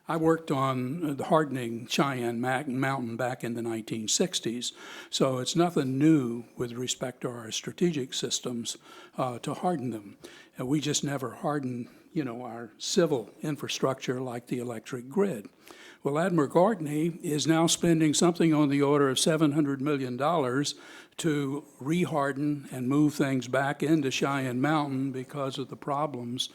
I worked on the hardening Cheyenne Mountain back in the 1960s, so it's nothing new with respect to our strategic systems to harden them. And we just never harden, our civil infrastructure like the electric grid. Well, Admiral Gortney is now spending something on the order of $700 million to reharden and move things back into Cheyenne Mountain because of the problems,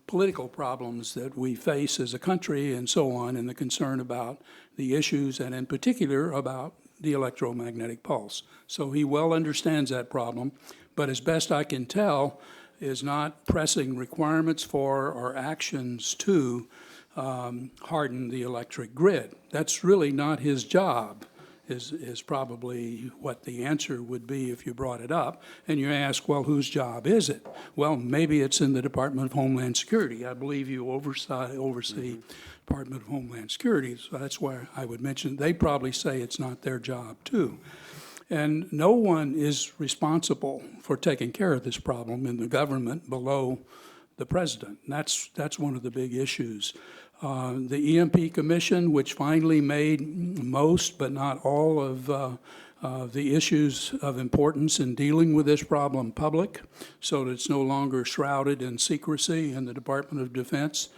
political problems that we face as a country and so on, and the concern about the issues, and in particular about the electromagnetic pulse. So he well understands that problem, but as best I can tell, is not pressing requirements for or actions to harden the electric grid. That's really not his job, is probably what the answer would be if you brought it up. And you ask, well, whose job is it? Well, maybe it's in the Department of Homeland Security. I believe you oversee Department of Homeland Security, so that's why I would mention, they probably say it's not their job too. And no one is responsible for taking care of this problem in the government below the president. And that's one of the big issues. The EMP Commission, which finally made most but not all of the issues of importance in dealing with this problem public, so that it's no longer shrouded in secrecy in the Department of Defense,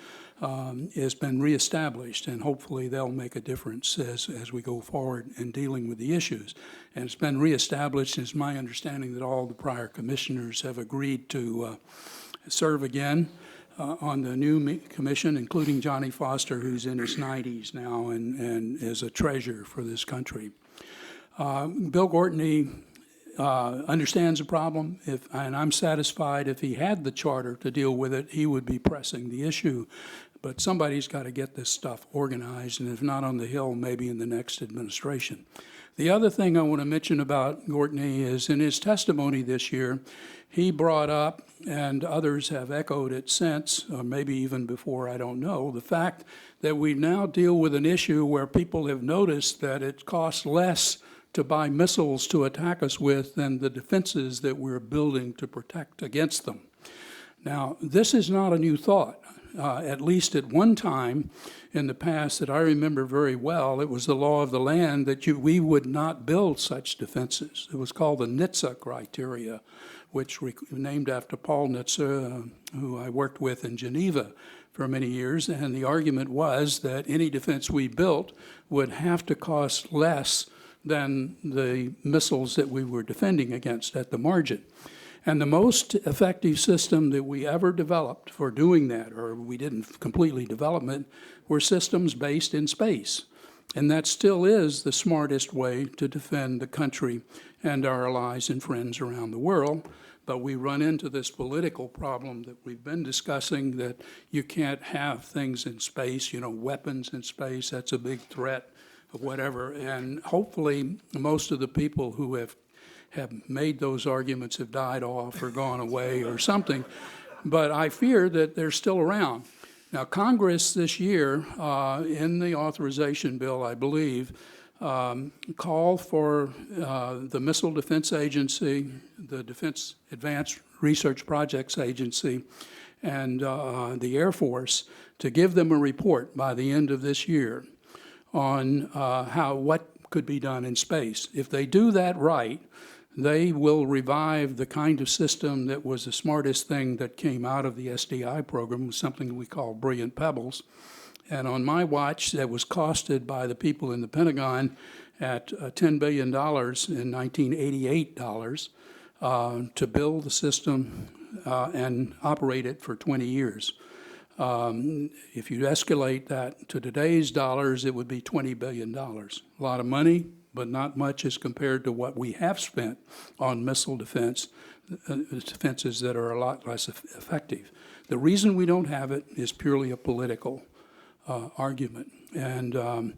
has been reestablished, and hopefully they'll make a difference as we go forward in dealing with the issues. And it's been reestablished. It's my understanding that all the prior commissioners have agreed to serve again on the new commission, including Johnny Foster, who's in his 90s now and is a treasure for this country. Bill Gortney understands the problem, and I'm satisfied if he had the charter to deal with it, he would be pressing the issue. But somebody's got to get this stuff organized, and if not on the Hill, maybe in the next administration. The other thing I want to mention about Gortney is in his testimony this year, he brought up, and others have echoed it since, or maybe even before, I don't know, the fact that we now deal with an issue where people have noticed that it costs less to buy missiles to attack us with than the defenses that we're building to protect against them. Now, this is not a new thought. at least at one time in the past that I remember very well, it was the law of the land that we would not build such defenses. It was called the Nitze criteria, which named after Paul Nitze, who I worked with in Geneva for many years. And the argument was that any defense we built would have to cost less than the missiles that we were defending against at the margin. And the most effective system that we ever developed for doing that, or we didn't completely develop it, were systems based in space. And that still is the smartest way to defend the country and our allies and friends around the world. But we run into this political problem that we've been discussing, that you can't have things in space, weapons in space, that's a big threat, or whatever. And hopefully most of the people who have made those arguments have died off or gone away or something, but I fear that they're still around. Now, Congress this year, in the authorization bill, I believe, called for the Missile Defense Agency, the Defense Advanced Research Projects Agency, and the Air Force to give them a report by the end of this year on what could be done in space. If they do that right, they will revive the kind of system that was the smartest thing that came out of the SDI program, something we call Brilliant Pebbles. And on my watch, that was costed by the people in the Pentagon at $10 billion in 1988 to build the system and operate it for 20 years. If you escalate that to today's dollars, it would be $20 billion. A lot of money, but not much as compared to what we have spent on missile defenses that are a lot less effective. The reason we don't have it is purely a political argument. And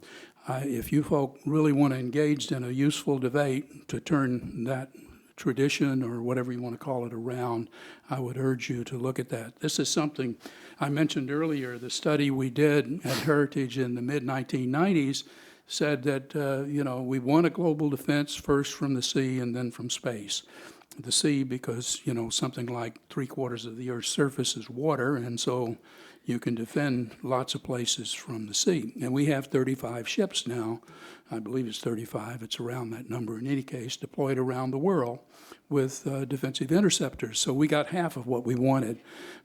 if you folk really want to engage in a useful debate to turn that tradition or whatever you want to call it around, I would urge you to look at that. This is something I mentioned earlier. The study we did at Heritage in the mid-1990s said that, we want a global defense first from the sea and then from space. The sea because, something like 3/4 of the Earth's surface is water, and so you can defend lots of places from the sea. And we have 35 ships now. I believe it's 35. It's around that number in any case, deployed around the world with defensive interceptors. So we got half of what we wanted.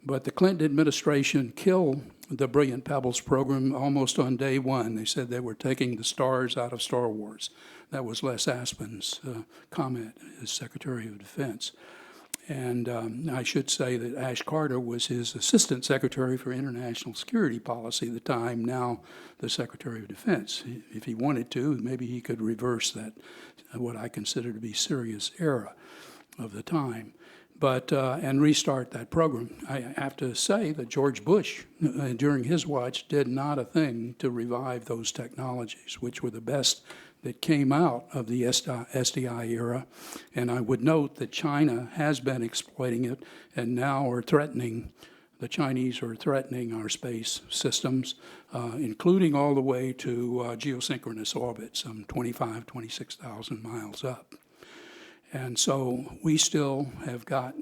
But the Clinton administration killed the Brilliant Pebbles program almost on day one. They said they were taking the stars out of Star Wars. That was Les Aspin's comment as Secretary of Defense. And I should say that Ash Carter was his Assistant Secretary for International Security Policy at the time, now the Secretary of Defense. If he wanted to, maybe he could reverse that, what I consider to be serious error of the time, and restart that program. I have to say that George Bush, during his watch, did not a thing to revive those technologies, which were the best that came out of the SDI era. And I would note that China has been exploiting it and now the Chinese are threatening our space systems, including all the way to geosynchronous orbit, some 26,000 miles up. And so we still have got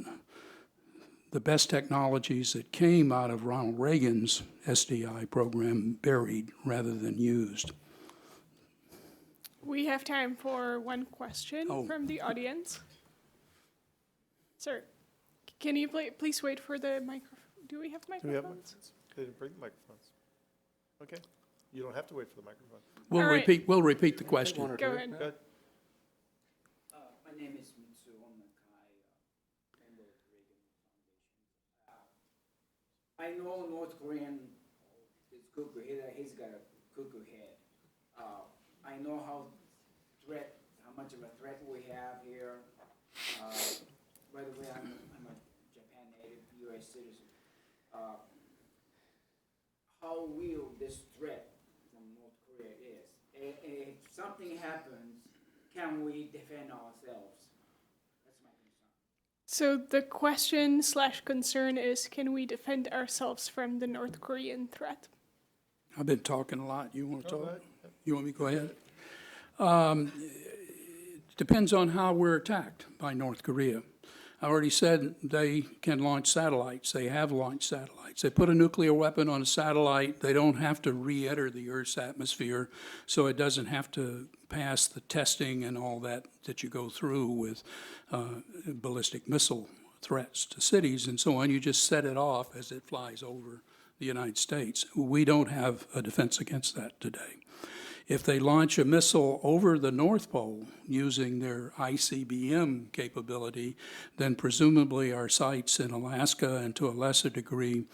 the best technologies that came out of Ronald Reagan's SDI program buried rather than used. We have time for one question from the audience. Sir, can you please wait for the microphone? Do we have microphones? They didn't bring the microphones. Okay. You don't have to wait for the microphone. We'll repeat the question. Go ahead. Go ahead. My name is Mitsu Onakai, member of the Reagan Foundation. I know North Korean is cuckoo. He's got a cuckoo head. I know how much of a threat we have here. By the way, I'm a Japan native, U.S. citizen. How real this threat from North Korea is? If something happens, can we defend ourselves? That's my concern. So the question/concern is, can we defend ourselves from the North Korean threat? I've been talking a lot. You want to talk? You want me to go ahead? It depends on how we're attacked by North Korea. I already said they can launch satellites. They have launched satellites. They put a nuclear weapon on a satellite. They don't have to re-enter the Earth's atmosphere, so it doesn't have to pass the testing and all that you go through with ballistic missile threats to cities and so on. You just set it off as it flies over the United States. We don't have a defense against that today. If they launch a missile over the North Pole using their ICBM capability, then presumably our sites in Alaska and to a lesser degree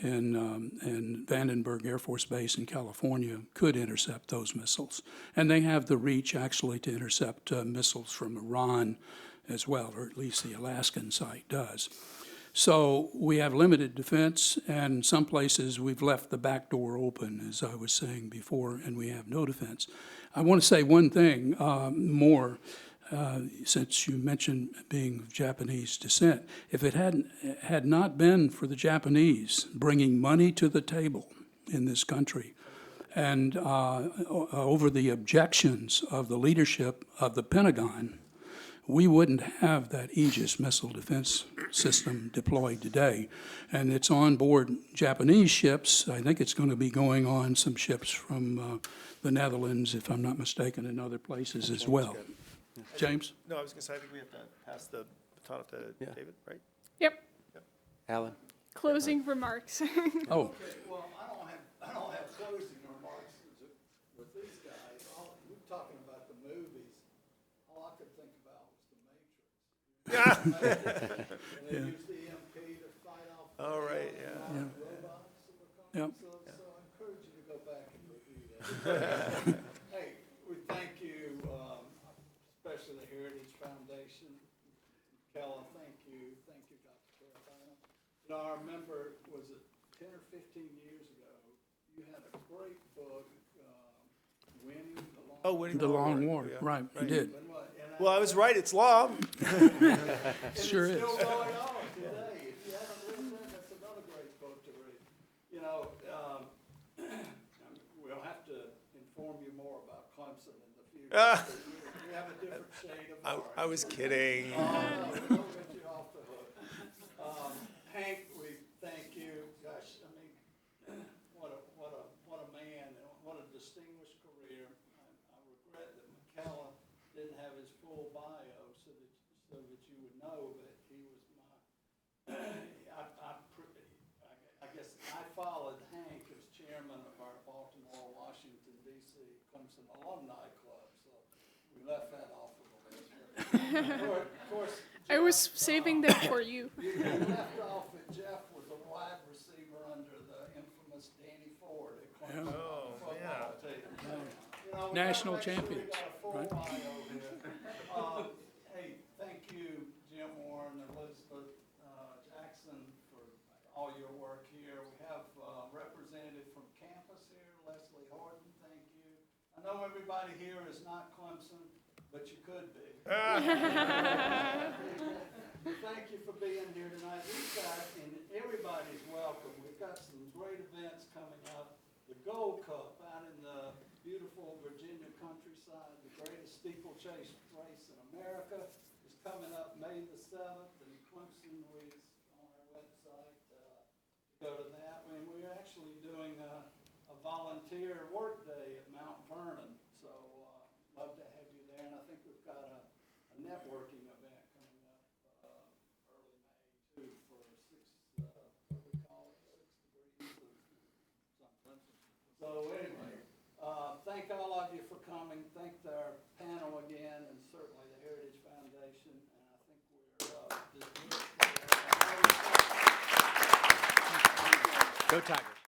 in Vandenberg Air Force Base in California could intercept those missiles. And they have the reach actually to intercept missiles from Iran as well, or at least the Alaskan site does. So we have limited defense, and some places we've left the back door open, as I was saying before, and we have no defense. I want to say one thing more, since you mentioned being of Japanese descent. If it had not been for the Japanese bringing money to the table in this country, and over the objections of the leadership of the Pentagon, we wouldn't have that Aegis missile defense system deployed today. And it's on board Japanese ships. I think it's going to be going on some ships from the Netherlands, if I'm not mistaken, and other places as well. James? No, I was going to say, I think we have to pass the baton up to David, right? Yep. Alan? Closing remarks. Oh, Okay, well, I don't have closing remarks with these guys. We're talking about the movies. All I could think about was The Matrix. And they use the EMP to fight off All right, yeah. robots that were coming. Yep. So I encourage you to go back and review that. Hey, we thank you, especially the Heritage Foundation. Kella, thank you. Thank you, Dr. Carafano. You know, I remember, was it 10 or 15 years ago, you had a great book, Winning the Long Oh, Winning the Long War, Yeah. right, you did. Well, I was right, it's long. Sure is. Still going on today. If you haven't read that, that's another great book to read. You know, we'll have to inform you more about Clemson in the future. We have a different shade of orange. I was kidding. Don't get you off the hook. Hank, we thank you. Gosh, I mean, what a man, and what a distinguished career. I regret that McKella didn't have his full bio so that you would know that he was I guess I followed Hank as chairman of our Baltimore, Washington, D.C. Clemson Alumni Club, so we left that off of the list. Of course, I was saving them for you. you left off that Jeff was a wide receiver under the infamous Danny Ford at Clemson football team. You know, we National gotta make sure champions, we got a full right? bio here. Hey, thank you, Jim Warren and Elizabeth Jackson, for all your work here. We have a representative from campus here, Leslie Horton, thank you. I know everybody here is not Clemson, but you could be. Thank you for being here tonight. These guys, and everybody's welcome. We've got some great events coming up. The Gold Cup out in the beautiful Virginia countryside, the greatest steeplechase race in America, is coming up May the 7th, and Clemson is on our website to go to that. And we're actually doing a volunteer work day at Mount Vernon, so love to have you there. And I think we've got a networking event coming up early May too for what we call it, 6 degrees of something. So anyway, thank all of you for coming. Thank our panel again, and certainly the Heritage Foundation. And I think we're dismissed. Go Tigers.